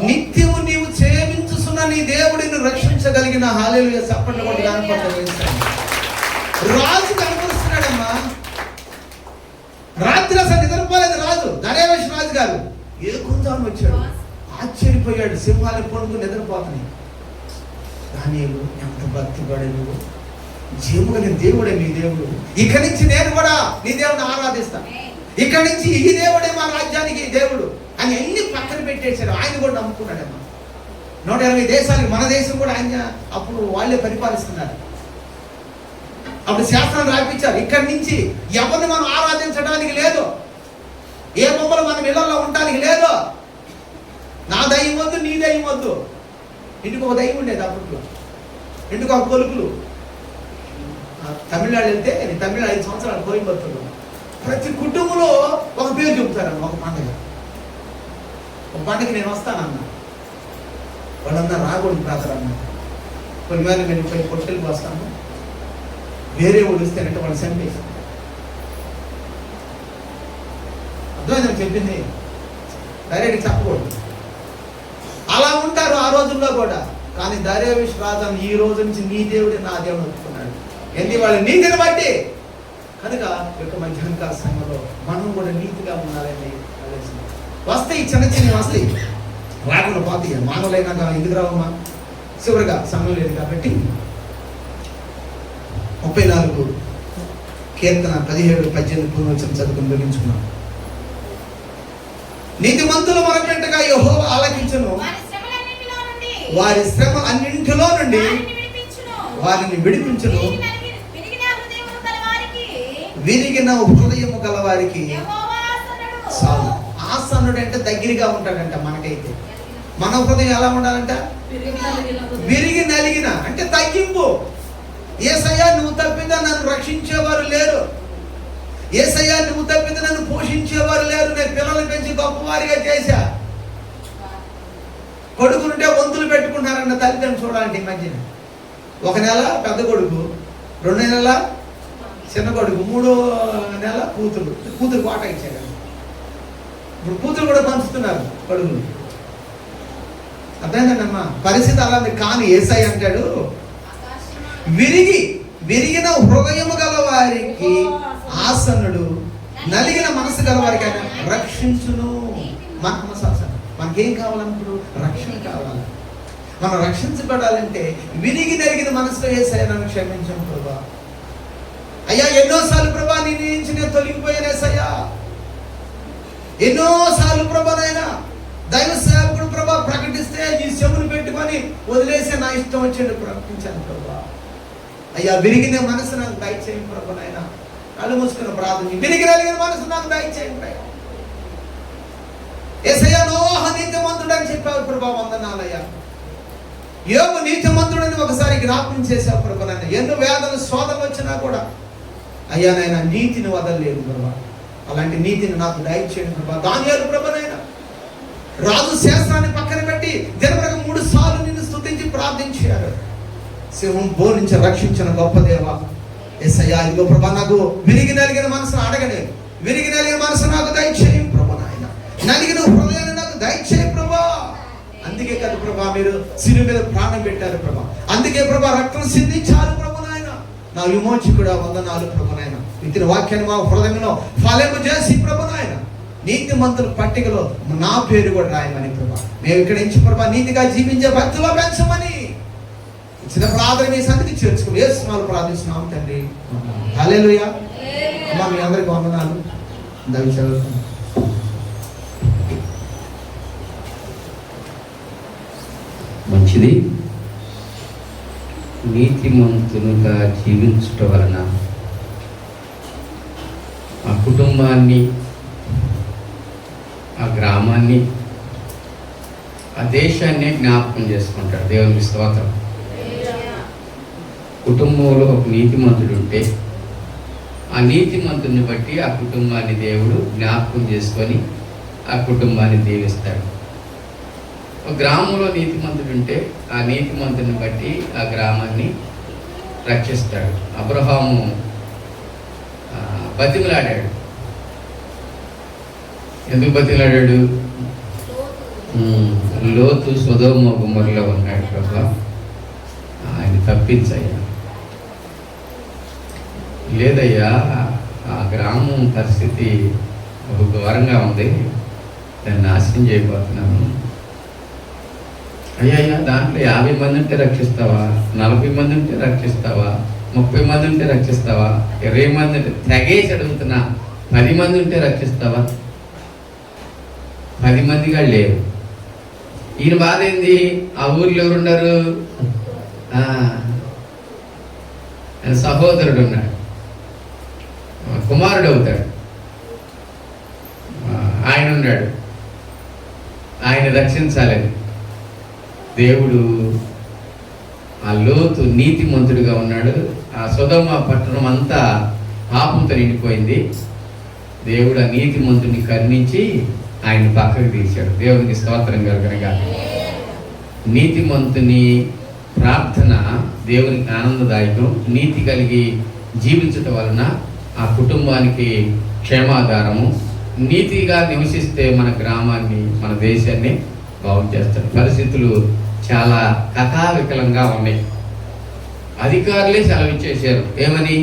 నిత్యము నీవు సేవించుచున్న నీ దేవుడిని రక్షించగలిగిన. హల్లెలూయా. చప్పట్లు కొట్టి రాజు కనపరుస్తున్నాడమ్మా. రాత్రి అసలు నిద్రపోలేదు రాజు. దర్యావేషు రాజు గారు ఏకుందామని వచ్చాడు. ఆశ్చర్యపోయాడు. సింహాలు పండుగ నిద్రపోతున్నాయి. దానియేలు ఎంత భక్తి పడే నువ్వు, జీవము కలిగిన దేవుడే నీ దేవుడు. ఇక్కడి నుంచి నేను కూడా నీ దేవుడిని ఆరాధిస్తాను. ఇక్కడి నుంచి ఈ దేవుడే మా రాజ్యానికి దేవుడు అని అన్ని పక్కన పెట్టేశాడు. ఆయన కూడా నమ్ముకున్నాడమ్మా. 180 దేశాలకి, మన దేశం కూడా ఆయన అప్పుడు వాళ్ళే పరిపాలిస్తున్నారు. అప్పుడు శాస్త్రాన్ని రాయించారు. ఇక్కడి నుంచి ఎవరిని మనం ఆరాధించడానికి లేదు. ఏ బొమ్మలు మనం ఇళ్లలో ఉండడానికి లేదు. నా దయ్యం వద్దు, నీ దయ్యం వద్దు. ఇంటికి ఒక దయ్యం ఉండేది అప్పట్లో. ఇంటికి ఒక కొలుకులు. తమిళనాడు వెళ్తే, తమిళనాడు 5 సంవత్సరాలు కోయంబత్తూరులో ప్రతి కుటుంబంలో ఒక పేరు చెబుతారన్న, ఒక పండుగ. ఒక పండుగ నేను వస్తానన్నా, వాళ్ళన్నా రాకూడదు బ్రదర్ అన్న. కొన్ని వేళ నేను పోయి పొట్టెలకు వస్తాను, వేరే వాళ్ళు ఇస్తేనంటే వాళ్ళు చంపేసి అర్థమైందని చెప్పింది, డైరెక్ట్ చెప్పకూడదు. అలా ఉంటారు ఆ రోజుల్లో కూడా. కానీ దర్యావేషు రాజు ఈ రోజు నుంచి నీ దేవుడే నా దేవుడు ఒప్పుకున్నాడు. ఏంటి వాళ్ళ నీతిని బట్టి. కనుక యొక్క మధ్యాహ్నకాల సమయంలో మనం కూడా నీతిగా ఉండాలని వస్తాయి, చిన్న చిన్నవి వస్తాయి, రాకుండా పోతాయి. మానవులైనా ఎందుకు రావమ్మా, చివరిగా సమయం లేదు కాబట్టి 34 కీర్తన 17-18 పునరుచ్చరణ చదువుకుని ముగించుకున్నాం. నీతిమంతులు మొరపెట్టగా యెహోవా ఆలకించును, వారి శ్రమ అన్నింటిలో నుండి వారిని విడిపించును. విరిగిన హృదయము గల వారికి చాలు. ఆసన్నుడు అంటే దగ్గరగా ఉంటాడంట. మనకైతే మన హృదయం ఎలా ఉండాలంట, విరిగి నలిగిన అంటే తగ్గింపు. యేసయ్యా నువ్వు తప్పితే నన్ను రక్షించేవారు లేరు, యేసయ్యా నువ్వు తప్పితే నన్ను పోషించేవారు లేరు, నేను పిల్లలు పెంచి గొప్పవారిగా చేశా. కొడుకునుంటే వంతులు పెట్టుకుంటారన్న తల్లిదండ్రులు చూడాలంటే ఈ మధ్యన. 1 నెల పెద్ద కొడుకు, 2 నెలల చిన్న కొడుకు, 3వ నెల కూతురు పాట ఇచ్చాడు. ఇప్పుడు కూతురు కూడా పంచుతున్నారు కొడుకులు. అర్థమైందమ్మా పరిస్థితి అలా ఉంది. కానీ యేసయ్య అంటాడు, విరిగిన హృదయము గల వారికి ఆసన్నుడు, నలిగిన మనసు గల వారికి ఆయన రక్షించును. మనకేం కావాలన్నప్పుడు రక్షణ కావాలి. మనం రక్షించబడాలంటే విరిగి నలిగిన మనసులో యేసయ్య నన్ను క్షమించను ప్రభా, అయ్యా ఎన్నోసార్లు ప్రభా నీ నుంచి నేను తొలగిపోయాను యేసయ్యా, ఎన్నోసార్లు ప్రభానైనా దైవ సేవకుడు ప్రభా ప్రకటిస్తే ఈ చెవులు పెట్టుకొని వదిలేసి నా ఇష్టం వచ్చేది ప్రకటించాను ప్రభా. అయ్యా విరిగిన మనసు నాకు దయచేయండి ప్రభానైనా. కళ్ళు మూసుకున్న ప్రార్థన, విరిగి నలిగిన మనసు నాకు దయచేయండి. యేసయ్యా నోహ నీతిమంతుడు అని చెప్పావు ప్రభా, వందనాలయ్యా. యోబు నీతిమంతుడని ఒకసారి జ్ఞాపకం చేశావు ప్రభానైనా. ఎన్నో వేదన శోధనలు వచ్చినా కూడా అయ్యా నాయన నీతిని వదలలేదు ప్రభా. అలాంటి నీతిని నాకు దయచేయండి ప్రభా. దానియేలు ప్రభానైనా రాజు శాస్త్రాన్ని పక్కన పెట్టి దినమునకు 3 సార్లు నిన్ను స్తుతించి ప్రార్థించారు. సింహం బోధించి రక్షించిన గొప్ప దేవ యేసయ్యా, ఇదిగో ప్రభా నాకు విరిగి నలిగిన మనసును అడగలేదు, విరిగి నలిగిన మనసు నాకు దయచేయం ప్రభా నాయన, నలిగిన హృదయాన్ని నాకు దయచేయం ప్రభా. అందుకే కదా ప్రభా మీరు శిలువ మీద ప్రాణం పెట్టారు ప్రభా, అందుకే ప్రభా రక్తం సిందించారు ప్రభా నాయన. నా విమోచకుడా వందనాలు ప్రభా నాయన. ఇతని వాక్యాన్ని మా హృదయంలో ఫలము చేసి ప్రభా నాయన నీతిమంతుల పట్టికలో నా పేరు కూడా రాయమని ప్రభా. మేము ఇక్కడ నుంచి ప్రభా నీతిగా జీవించే భక్తిలో పెంచమని ఇచ్చిన ప్రార్థన మీ సన్నిధికి చేర్చుకుని యేసునామములో ప్రార్థిస్తున్నాం తండ్రి. హల్లెలూయా. అమ్మా మీ అందరికీ వందనాలు. దయచేసి మంచిది. నీతిమంతులుగా జీవించటం వలన ఆ కుటుంబాన్ని, ఆ గ్రామాన్ని, ఆ దేశాన్ని జ్ఞాపకం చేసుకుంటాడు. దేవునికి స్తోత్రం. కుటుంబంలో ఒక నీతిమంతుడు ఉంటే ఆ నీతిమంతుడిని బట్టి ఆ కుటుంబాన్ని దేవుడు జ్ఞాపకం చేసుకొని ఆ కుటుంబాన్ని దీవిస్తాడు. ఒక గ్రామంలో నీతిమంతుడు ఉంటే ఆ నీతిమంతుడిని బట్టి ఆ గ్రామాన్ని రక్షిస్తాడు. అబ్రహాము బతిమలాడాడు. ఎందుకు బతిమలాడాడు? లోతు సొదొమ గుమొర్రలో ఉన్నాడు ప్రభా, ఆయన తప్పించయ్యా. లేదయ్యా ఆ గ్రామం పరిస్థితి ఒక ఘోరంగా ఉంది, దాన్ని నాశనం చేయబోతున్నాను. అయ్యా దాంట్లో 50 మంది ఉంటే రక్షిస్తావా, 40 మంది ఉంటే రక్షిస్తావా, 30 మంది ఉంటే రక్షిస్తావా, 20 మంది ఉంటే తెగేసి అడుగుతున్నా, 10 మంది ఉంటే రక్షిస్తావా? 10 మందిగా లేరు. ఈయన బాధ ఏంది? ఆ ఊర్లో ఎవరున్నారు? సహోదరుడు ఉన్నాడు, కుమారుడు అవుతాడు, ఆయన ఉన్నాడు, ఆయన రక్షించాలని దేవుడు ఆ లోతు నీతిమంతుడిగా ఉన్నాడు. ఆ సొదొమ పట్టణం అంతా పాపంతో నిండిపోయింది. దేవుడు ఆ నీతిమంతుడిని కరుణించి ఆయన పక్కకు తీశాడు. దేవునికి స్తోత్రం కలుగునుగా. నీతిమంతుని ప్రార్థన దేవునికి ఆనందదాయకం. నీతి కలిగి జీవించటం వలన ఆ కుటుంబానికి క్షేమాధారము. నీతిగా నివసిస్తే మన గ్రామాన్ని, మన దేశాన్ని బాగు చేస్తాడు. పరిస్థితులు చాలా కకావికలంగా ఉన్నాయి. అధికారులే సెలవిచ్చేశారు. ఏమని?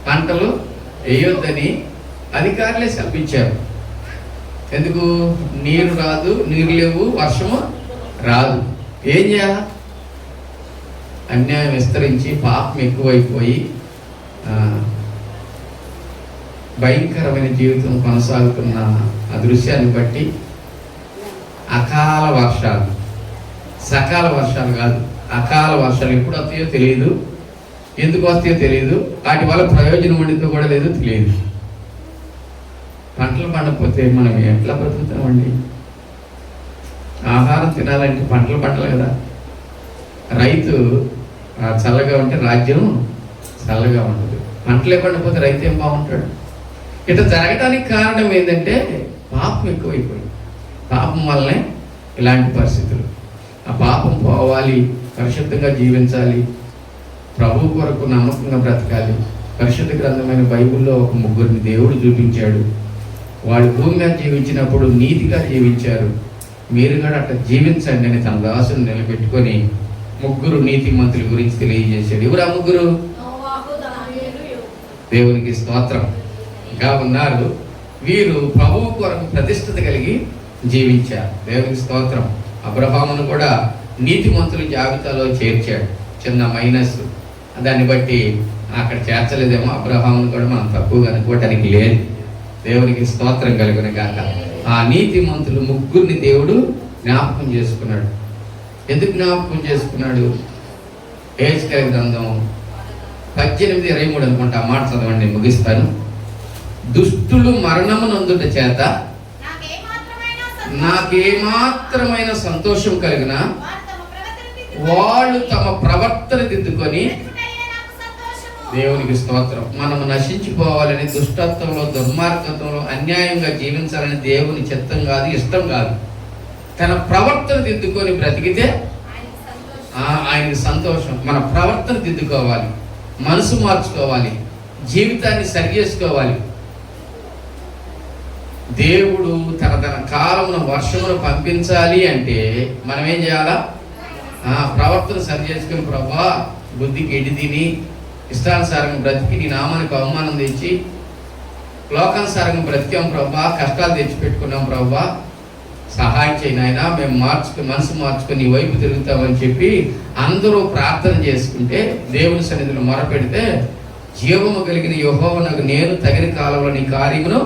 పంటలు వేయొద్దని అధికారులే సెలవిచ్చారు. ఎందుకు? నీరు రాదు, నీరు లేవు, వర్షము రాదు. ఏం చేయాలి? అన్యాయం విస్తరించి పాపం ఎక్కువైపోయి భయంకరమైన జీవితం కొనసాగుతున్న ఆ దృశ్యాన్ని బట్టి అకాల వర్షాలు, సకాల వర్షాలు కాదు, అకాల వర్షాలు ఎప్పుడు వస్తాయో తెలియదు, ఎందుకు వస్తాయో తెలియదు, వాటి వల్ల ప్రయోజనం ఉండితో కూడా లేదో తెలియదు. పంటలు పండకపోతే మనం ఎట్లా బ్రతుకుతామండి? ఆహారం తినాలంటే పంటలు పండాలి కదా. రైతు చల్లగా ఉంటే రాజ్యం చల్లగా ఉంటుంది. పంటలే పండకపోతే రైతు ఏం బాగుంటాడు? ఇట్లా జరగడానికి కారణం ఏంటంటే పాపం ఎక్కువైపోయింది. పాపం వల్లనే ఇలాంటి పరిస్థితులు. ఆ పాపం పోవాలి, పరిశుద్ధంగా జీవించాలి, ప్రభు కొరకు నమ్మకంగా బ్రతకాలి. పరిశుద్ధ గ్రంథమైన బైబిల్లో ఒక ముగ్గురిని దేవుడు చూపించాడు. వాడు భూమి మీద జీవించినప్పుడు నీతిగా జీవించారు. మీరు కూడా అట్లా జీవించండి అని తన దాసుని నిలబెట్టుకొని ముగ్గురు నీతిమంతుల గురించి తెలియజేశాడు. ఎవరు ఆ ముగ్గురు? దేవునికి స్తోత్రం. ఇంకా ఉన్నారు. వీరు ప్రభువు కొరకు ప్రతిష్ఠత కలిగి జీవించారు. దేవునికి స్తోత్రం. అబ్రహామును కూడా నీతిమంతుల జాబితాలో చేర్చాడు. చిన్న మైనస్, దాన్ని బట్టి అక్కడ చేర్చలేదేమో. అబ్రహామును కూడా మనం తక్కువగా అనుకోవటానికి లేదు. దేవునికి స్తోత్రం కలుగును గాక. ఆ నీతిమంతులు ముగ్గురిని దేవుడు జ్ఞాపకం చేసుకున్నాడు. ఎందుకు జ్ఞాపకం చేసుకున్నాడు? హెజ్కేలు గ్రంథం 18:23 అనుకుంటా ఆ మాట చదవండి, ముగిస్తాను. దుష్టులు మరణమునందుట చేత నాకేమాత్రమైన సంతోషం కలిగిన వాళ్ళు తమ ప్రవర్తన దిద్దుకొని, దేవునికి స్తోత్రం. మనము నశించిపోవాలని, దుష్టత్వంలో, దుర్మార్గత్వంలో, అన్యాయంగా జీవించాలని దేవుని చిత్తం కాదు, ఇష్టం కాదు. తన ప్రవర్తన దిద్దుకొని బ్రతికితే ఆయనకి సంతోషం. మన ప్రవర్తన దిద్దుకోవాలి, మనసు మార్చుకోవాలి, జీవితాన్ని సరి చేసుకోవాలి. దేవుడు తన కాలమున వర్షమును పంపించాలి అంటే మనం ఏం చేయాలా? ప్రవర్తన సరి చేసుకుని, ప్రభా బుద్ధికి ఎడి తిని ఇష్టానుసారంగా బ్రతికి నీ నామానికి అవమానం తెచ్చి లోకానుసారంగా బ్రతికాం ప్రభా, కష్టాలు తెచ్చిపెట్టుకున్నాం ప్రభా, సహాయం చేయి నాయనా, మేము మనసు మార్చుకొని నీ వైపు తిరుగుతామని చెప్పి అందరూ ప్రార్థన చేసుకుంటే, దేవుని సన్నిధిలో మొరపెడితే, జీవము కలిగిన యెహోవానకు నేను తగిన కాలంలో నీ కార్యమును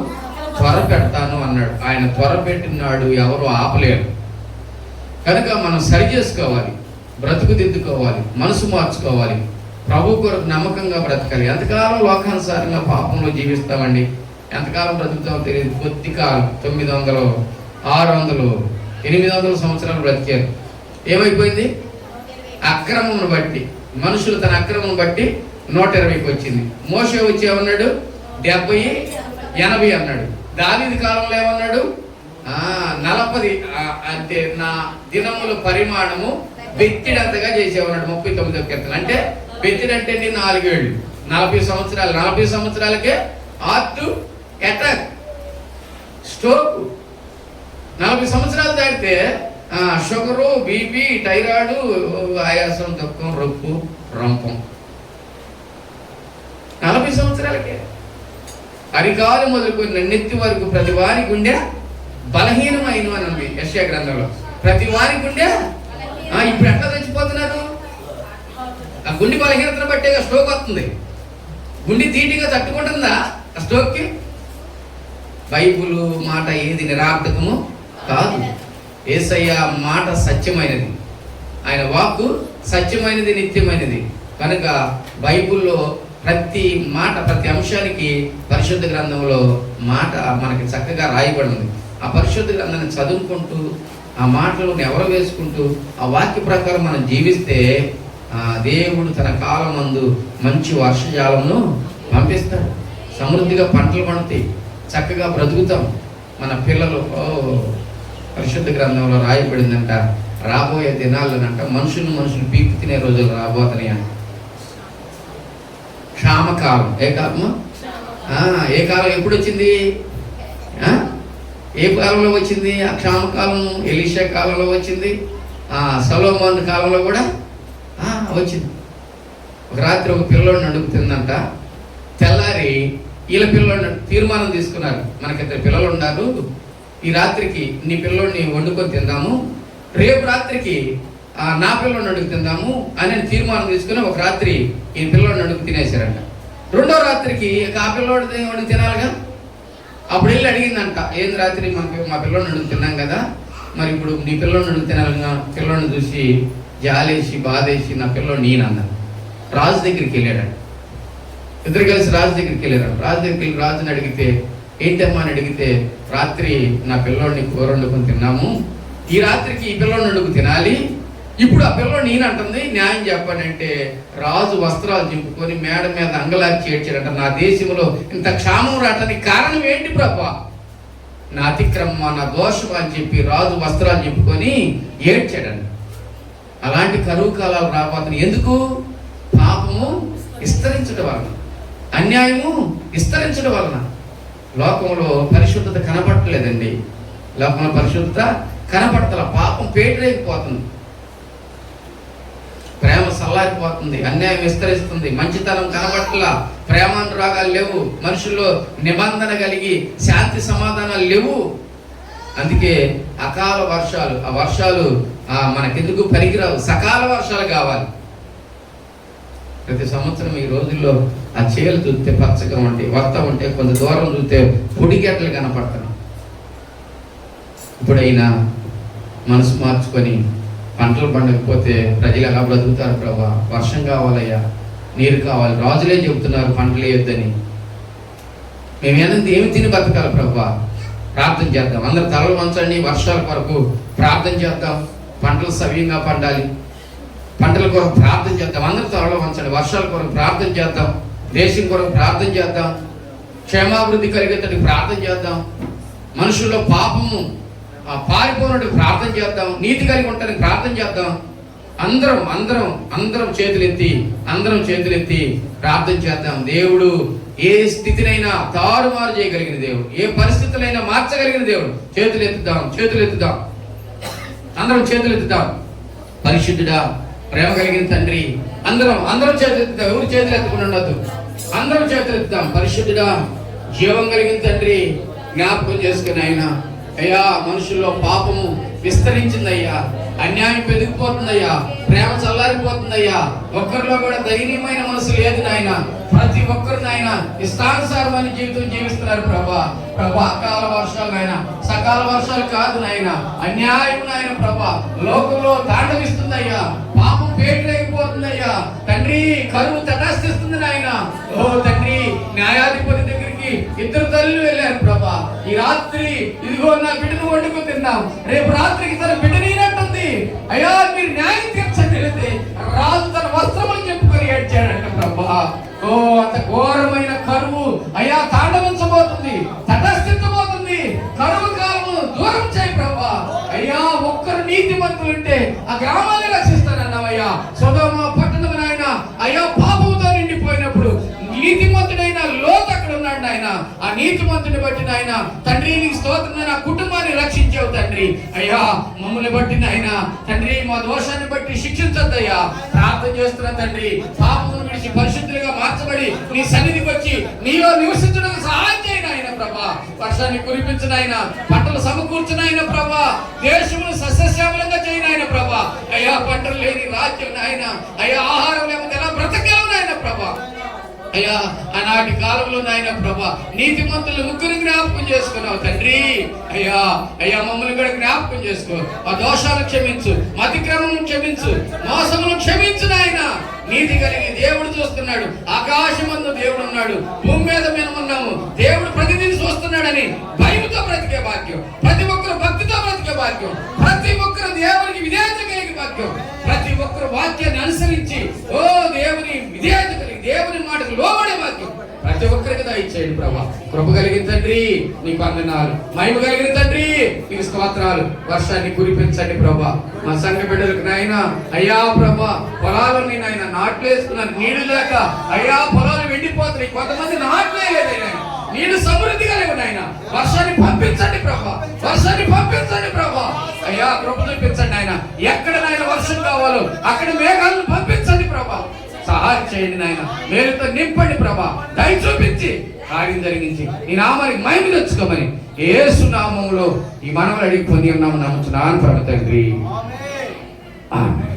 త్వర పెడతాను అన్నాడు. ఆయన త్వర పెట్టినాడు, ఎవరు ఆపలేరు. కనుక మనం సరి చేసుకోవాలి, బ్రతుకు దిద్దుకోవాలి, మనసు మార్చుకోవాలి, ప్రభు కొరకు నమ్మకంగా బ్రతకాలి. ఎంతకాలం లోకానుసారంగా పాపంలో జీవిస్తామండి? ఎంతకాలం బ్రతుకుతామో తెలియదు. కొద్ది కాలం 900, 600, 800 సంవత్సరాలు బ్రతికారు. ఏమైపోయింది? అక్రమమును బట్టి, మనుషులు తన అక్రమమును బట్టి 120కి వచ్చింది. మోషే వచ్చి ఏమన్నాడు? 70, 80 అన్నాడు. దావీదు కాలంలో ఏమన్నాడు? 40, అంటే నా దినముల పరిమాణము బెత్తిడంతగా చేసేవన్నాడు. 39వ కీర్తన. అంటే బెత్తిడంటే 4 ఏళ్ళు, 40 సంవత్సరాలు. 40 సంవత్సరాలకే హార్ట్ అటాక్, స్ట్రోక్. 40 సంవత్సరాలు దాటితే షుగరు, బీపీ, థైరాయిడ్, ఆయాసం, దుఃఖం, రొప్పు, రంపం. 40 సంవత్సరాలకే. అరికాలు మొదలుకొని నెత్తి వరకు ప్రతి వారి గుండె బలహీనమైన అని ఉంది యెషయా గ్రంథంలో. ప్రతి వారి గుండె. ఇప్పుడు ఎట్లా చచ్చిపోతున్నారు? ఆ గుండె బలహీనతను బట్టే స్ట్రోక్ వస్తుంది. గుండె ధీటిగా తట్టుకుంటుందా ఆ స్ట్రోక్కి? బైబుల్ మాట ఏది నిరార్థకము కాదు. యేసయ్య మాట సత్యమైనది, ఆయన వాక్కు సత్యమైనది, నిత్యమైనది. కనుక బైబుల్లో ప్రతి మాట, ప్రతి అంశానికి పరిశుద్ధ గ్రంథంలో మాట మనకి చక్కగా రాయబడింది. ఆ పరిశుద్ధ గ్రంథాన్ని చదువుకుంటూ, ఆ మాటలను ఎవరు వేసుకుంటూ, ఆ వాక్య ప్రకారం మనం జీవిస్తే దేవుడు తన కాలం మందు మంచి వర్షజాలమును పంపిస్తాడు. సమృద్ధిగా పంటలు పండుతాయి, చక్కగా బ్రతుకుతాం. మన పిల్లలు పరిశుద్ధ గ్రంథంలో రాయబడిందంట, రాబోయే దినాలనంట మనుషులు పీకు తినే రోజులు రాబోతున్నాయి అంట. క్షామకాలం. ఏ కాలము? ఏ కాలం ఎప్పుడు వచ్చింది? ఏ కాలంలో వచ్చింది? ఆ క్షామకాలం ఎలీషా కాలంలో వచ్చింది, సొలొమోను కాలంలో కూడా వచ్చింది. ఒక రాత్రి ఒక పిల్లోడిని అడుగుతుందంట. తెల్లారి వీళ్ళ పిల్లోడిని తీర్మానం తీసుకున్నారు, మనకిద్దరు పిల్లలు ఉన్నారు, ఈ రాత్రికి నీ పిల్లోడిని వండుకొని తిందాము, రేపు రాత్రికి నా పిల్లోడిని అడుగు తిందాము అని తీర్మానం తీసుకుని ఒక రాత్రి ఈ పిల్లోడిని అడుగు తినేశారంట. రెండో రాత్రికి ఆ పిల్లోడి వండుకు తినాలిగా. అప్పుడు వెళ్ళి అడిగిందంట, ఏంది రాత్రి మా పిల్లోడిని అడుగు తిన్నాం కదా, మరి ఇప్పుడు నీ పిల్లోడిని అడుగు తినాలిగా. పిల్లోడిని చూసి జాలేసి బాధేసి నా పిల్లోడు నేనన్నాను. రాజు దగ్గరికి వెళ్ళాడు. ఇద్దరు కలిసి రాజు దగ్గరికి వెళ్ళారు. రాజు దగ్గరికి వెళ్ళి రాజుని అడిగితే, ఏంటమ్మా అని అడిగితే, రాత్రి నా పిల్లోడిని కూర వండుకొని తిన్నాము, ఈ రాత్రికి ఈ పిల్లోడిని వండుకు తినాలి, ఇప్పుడు ఆ పిల్లోడు నేనంటుంది, న్యాయం చెప్పానంటే రాజు వస్త్రాలు చింపుకొని మేడ మీద అంగలార్చి ఏడ్చాడంట. నా దేశంలో ఇంత క్షామం రావటానికి కారణం ఏంటి ప్రభా? నా అతిక్రమ, నా దోషం అని చెప్పి రాజు వస్త్రాలు చింపుకొని ఏడ్చాడంట. అలాంటి కరువు కాలాలు రాబోతున్నాయి. ఎందుకు? పాపము విస్తరించడం వలన, అన్యాయము విస్తరించడం వలన. లోకంలో పరిశుద్ధత కనపడలేదండి. లోకంలో పరిశుద్ధత కనపడతల. పాపం పేటరేగిపోతుంది, ప్రేమ సల్లారిపోతుంది, అన్యాయం విస్తరిస్తుంది, మంచితనం కనపట్ల, ప్రేమానురాగాలు లేవు, మనుషుల్లో నిబంధన కలిగి శాంతి సమాధానాలు లేవు. అందుకే అకాల వర్షాలు, ఆ వర్షాలు మనకెందుకు పనికిరావు, సకాల వర్షాలు కావాలి. ప్రతి సంవత్సరం ఈ రోజుల్లో ఆ చేలు చూస్తే పచ్చగా ఉంటే, వస్తా ఉంటే కొంత దూరం చూస్తే పొడిగెట్టలు కనపడతాయి. ఇప్పుడైనా మనసు మార్చుకొని పంటలు పండకపోతే ప్రజలు ఎలా బ్రతుకుతారు ప్రభా? వర్షం కావాలయ్యా, నీరు కావాలి. రాజులే చెబుతున్నారు పంటలు వేయొద్దని. మేమేనంత ఏమి తిని బతకాలి ప్రభా? ప్రార్థన చేద్దాం. అందరు తలలు వంచండి. వర్షాల కొరకు ప్రార్థన చేద్దాం. పంటలు సవ్యంగా పండాలి. పంటల కొరకు ప్రార్థన చేద్దాం. అందరూ తలలో వంచండి. వర్షాల కొరకు ప్రార్థన చేద్దాం. దేశం కొరకు ప్రార్థన చేద్దాం. క్షేమాభివృద్ధి కలిగేటట్టు ప్రార్థన చేద్దాం. మనుషుల్లో పాపము పారిపోయినట్టు ప్రార్థన చేద్దాం. నీతి కలిగి ఉంటానికి ప్రార్థన చేద్దాం. అందరం చేతులెత్తి ప్రార్థన చేద్దాం. దేవుడు ఏ స్థితినైనా తారుమారు చేయగలిగిన దేవుడు, ఏ పరిస్థితులైనా మార్చగలిగిన దేవుడు. చేతులెత్తుదాం. అందరం చేతులెత్తుదాం. పరిశుద్ధుడా, ప్రేమ కలిగిన తండ్రి, అందరం చేతులెత్తుదాం. ఎవరు చేతులు ఎత్తుకుని ఉండొద్దు. అందరం చేతులెత్తుదాం. పరిశుద్ధుడా, జీవం కలిగిన తండ్రి, జ్ఞాపకం చేసుకుని ఆయన అయ్యా, మనుషుల్లో పాపము విస్తరించిందయ్యా, అన్యాయం పెరిగిపోతుందయ్యా, ప్రేమ చల్లారిపోతుందయ్యా. ఒక్కరిలో కూడా ధైర్యమైన మనసు లేదు నాయన. ప్రతి ఒక్కరు నాయన ఇష్టానుసారమైన జీవితం జీవిస్తున్నారు ప్రభా. అకాల వర్షాలు నాయన, సకాల వర్షాలు కాదు నాయన, అన్యాయం నాయన ప్రభా. లోకంలో తాండవిస్తుందయ్యా, పాపం పేటలేకపోతుందయ్యా తండ్రి. కరువు తటాస్తిస్తుంది నాయన. ఓ తండ్రి, న్యాయాధిపతి దగ్గరికి ఇద్దరు తల్లులు వెళ్ళారు ప్రభా. ఈ రాత్రి ఇదిగో నా బిడ్డను వండుకు తిన్నాం, రేపు రాత్రికి తన బిడ్డ నీనంటుంది. అయ్యా, మీరు న్యాయం తీర్చండి. రాజు తన వస్త్రములు చెప్పుకొని ఏడ్చాడంట ప్రభా. ఓ, అంత ఘోరమైన కరువు అయ్యా తాండవించబోతుంది, తటస్థించబోతుంది. కరువు కాలము దూరం చేయి ప్రభా. అయ్యా, ఒక్కరు నీతిమంతులుంటే ఆ గ్రామాన్ని రక్షిస్తానన్నావయ్యా. సొదొమ పట్టణం నాయన అయ్యా పాపంతో నిండిపోయినప్పుడు నీతిమంతుడైన లోతు అక్కడ ఉన్నాడు నాయన. ఆ నీతిమంతుని బట్టి నాయన తండ్రి నీకు స్తోత్రం. నా కుటుంబాన్ని రక్షించావు తండ్రి. అయ్యా, మమ్మల్ని బట్టి నాయన తండ్రి మా దోషాన్ని బట్టి శిక్షించొద్దయ్యా. ప్రార్థన చేస్తున్నా తండ్రి, పాపమును విడిచి పరిశుద్ధులుగా మార్చబడి నీ సన్నిధికి వచ్చి నీలో నివసించడానికి సహాయం చేయను ఆయన ప్రభా. వర్షాన్ని కురిపించిన ఆయన, పంటలు సమకూర్చిన ఆయన ప్రభా. దేశమును సస్యశ్యామలంగా చేయను ఆయన ప్రభా. అయ్యా, పంటలు లేని రాజ్యం నాయన, అయ్యా ఆహారం లేకపోతే ఎలా బ్రతకలేవు నాయన ప్రభా. అయ్యా, ఆనాటి కాలంలో నాయన ప్రభా నీతిమంతులు ముగ్గురు జ్ఞాపకం చేసుకున్నావు తండ్రి. అయ్యా మమ్మల్ని కూడా జ్ఞాపకం చేసుకో. మా దోషాలు క్షమించు, అతిక్రమం క్షమించు, మోసమును క్షమించు నాయన. నీతి కలిగి దేవుడు చూస్తున్నాడు. ఆకాశమందు దేవుడు ఉన్నాడు, భూమి మీద మేము ఉన్నాము. దేవుడు ప్రతిదిని చూస్తున్నాడని భయంతో బ్రతికే భాగ్యం, ప్రతి ఒక్కరు భక్తితో బ్రతికే భాగ్యం, ప్రతి ఒక్కరు దేవునికి విధేయత కలిగే భాగ్యం, ప్రతి ఒక్కరు వాక్యాన్ని అనుసరించి ఓ దేవుని విధేయత కలిగి దేవుని మాటకు లోబడే భాగ్యం ప్రతి ఒక్కరికి దయచేయండి ప్రభా. కృప కలిగిన తండ్రి నీకు వందనాలు, మహిమ కలిగిన తండ్రి నీకు స్తోత్రాలు. వర్షాన్ని కురిపించండి ప్రభా. మా సంఘ బిడ్డలకు నాయన అయ్యా ప్రభా, పొలాలన్నీ నాయన నాట్లు వేసుకున్నారు, నీళ్లు లేక అయ్యా పొలాలు ఎండిపోతున్నాయి, కొంతమంది నాట్లే లేదైనా నీళ్లు సమృద్ధిగా లేవు నాయన. వర్షాన్ని పంపించండి ప్రభా, వర్షాన్ని పంపించండి ప్రభా. అయ్యా కృప చూపించండి ఆయన. ఎక్కడ నాయన వర్షం కావాలో అక్కడ మేఘాలను పంపించండి ప్రభా. సహాయం చేయండి నాయన, మేలుతో నింపండి ప్రభా. దయ చూపించి కార్యం జరిగించి నీ నామానికి మహిమ తెచ్చుకోమని యేసు నామములో ఈ మనవులు అడిగి పొంది ఉన్నాము నమ్ముతున్నాను ప్రభు తండ్రి. ఆమేన్.